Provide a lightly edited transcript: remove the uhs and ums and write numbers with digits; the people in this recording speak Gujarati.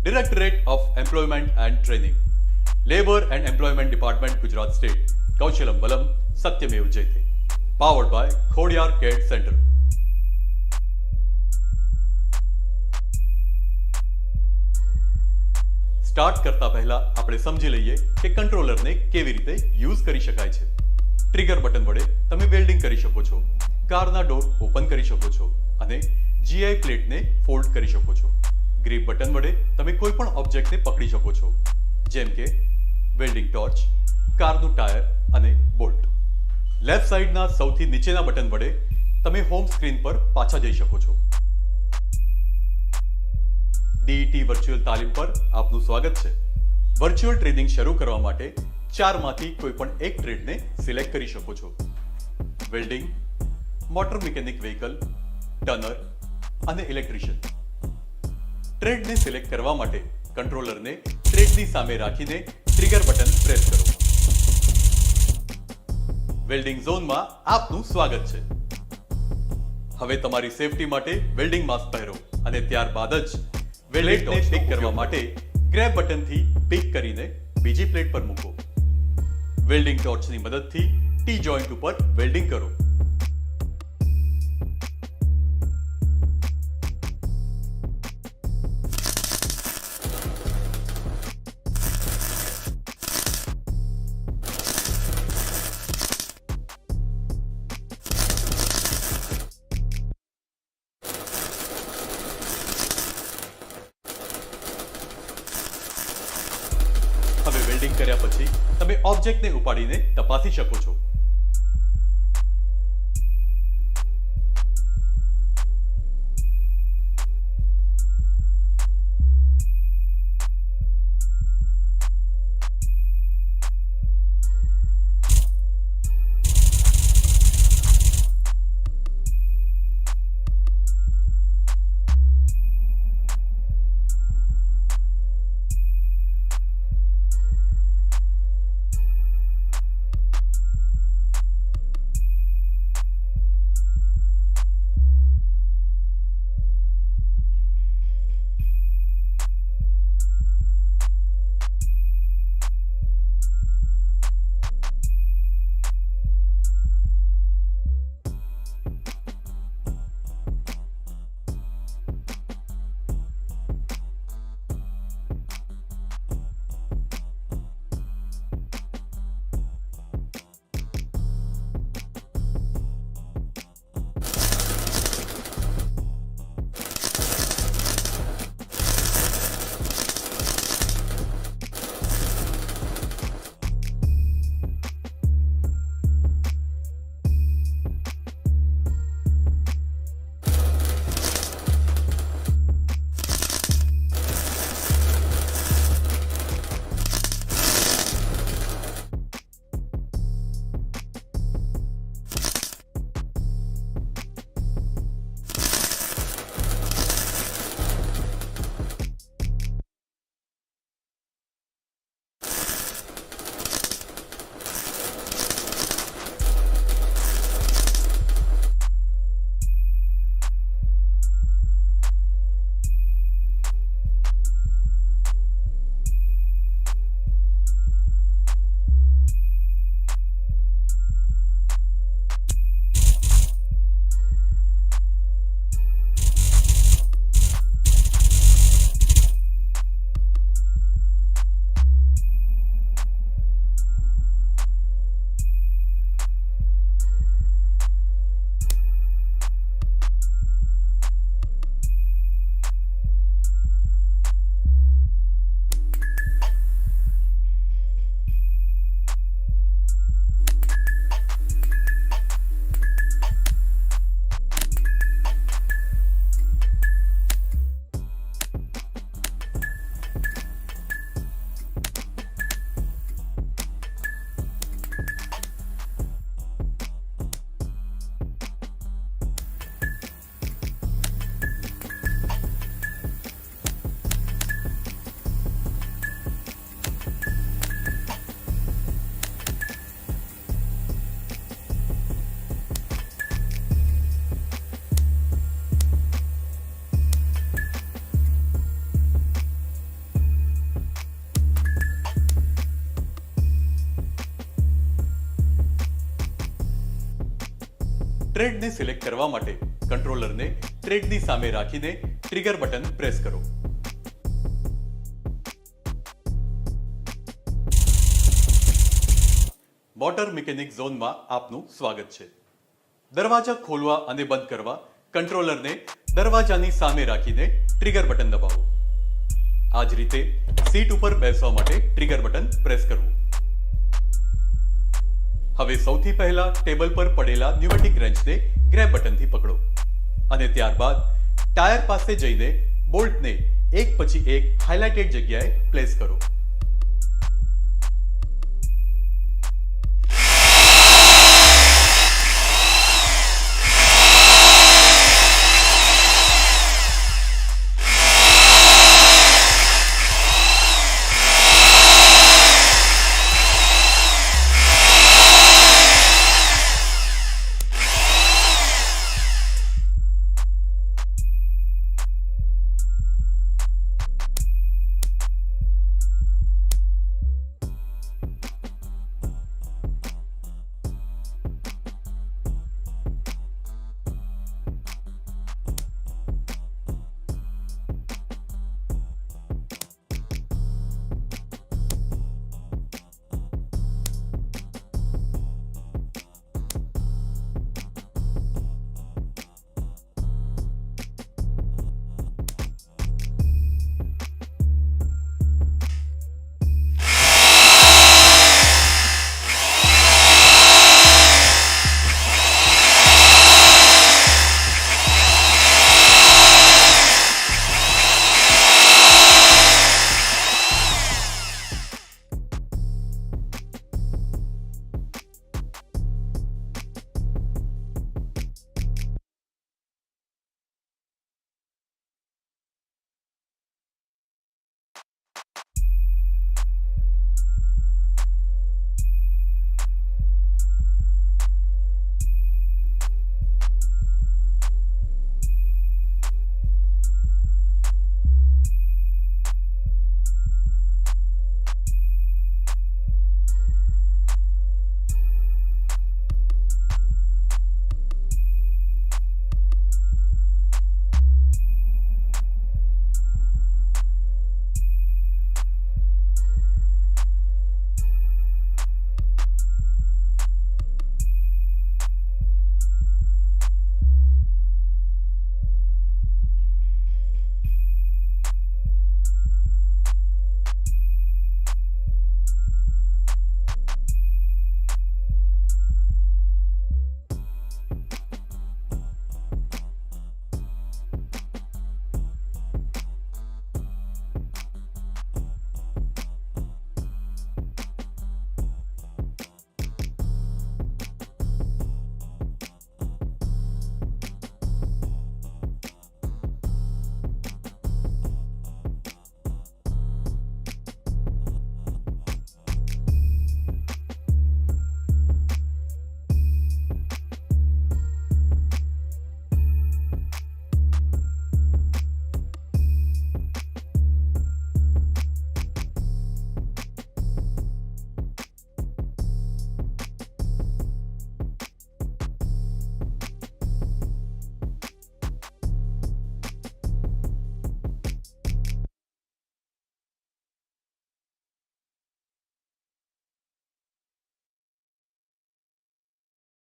Directorate of Employment and Training, Labour and Employment Department, Gujarat State, Kaushalam Balam, Satyamev Jayate. Powered by Khodiyar CAD Center. Start કરતા પહેલા આપણે સમજી લઈએ કે કંટ્રોલરને કેવી રીતે યુઝ કરી શકાય છે. ટ્રિગર બટન વડે તમે વેલ્ડિંગ કરી શકો છો, કારના ડોર ઓપન કરી શકો છો અને જીઆઈ પ્લેટને ફોલ્ડ કરી શકો છો. ગ્રીપ બટન વડે તમે કોઈ પણ ઓબ્જેક્ટને પકડી શકો છો, જેમ કે વેલ્ડિંગ ટોર્ચ, કારનું ટાયર અને બોલ્ટ. લેફ્ટ સાઈડના સૌથી નીચેના બટન વડે તમે હોમ સ્ક્રીન પર પાછા જઈ શકો છો. ડીઈટી વર્ચ્યુઅલ તાલીમ પર આપનું સ્વાગત છે. વર્ચ્યુઅલ ટ્રેનિંગ શરૂ કરવા માટે ચારમાંથી કોઈ પણ એક ટ્રેડને સિલેક્ટ કરી શકો છો. Welding, motor mechanic vehicle, Turner અને ઇલેક્ટ્રિશિયન. ટ્રેડને સિલેક્ટ કરવા માટે કંટ્રોલરને ટ્રેડની સામે રાખીને ટ્રિગર બટન પ્રેસ કરો. વેલ્ડિંગ ઝોનમાં આપનું સ્વાગત છે. હવે તમારી સેફટી માટે વેલ્ડિંગ માસ્ક પહેરો અને ત્યારબાદ જ પ્લેટને પિક કરવા માટે ગ્રેબ બટનથી પિક કરીને બીજી પ્લેટ પર મૂકો. વેલ્ડિંગ ટોર્ચની મદદથી ટી જોઈન્ટ ઉપર વેલ્ડિંગ કરો. હવે વેલ્ડિંગ કર્યા પછી તમે ઓબ્જેક્ટને ઉપાડીને તપાસી શકો છો. ટ્રેડને સિલેક્ટ કરવા માટે કંટ્રોલરને ટ્રેડની સામે રાખીને ટ્રિગર બટન પ્રેસ કરો. મોટર મિકેનિક ઝોનમાં આપનું સ્વાગત છે. દરવાજા ખોલવા અને બંધ કરવા કંટ્રોલરને દરવાજાની સામે રાખીને ટ્રિગર બટન દબાવો. આ જ રીતે સીટ ઉપર બેસવા માટે ટ્રિગર બટન પ્રેસ કરવું. હવે સૌથી પહેલા ટેબલ પર પડેલા ન્યુમેટિક રેન્ચને ગ્રેબ બટનથી પકડો અને ત્યારબાદ ટાયર પાસે જઈને બોલ્ટને એક પછી એક હાઇલાઇટેડ જગ્યાએ પ્લેસ કરો.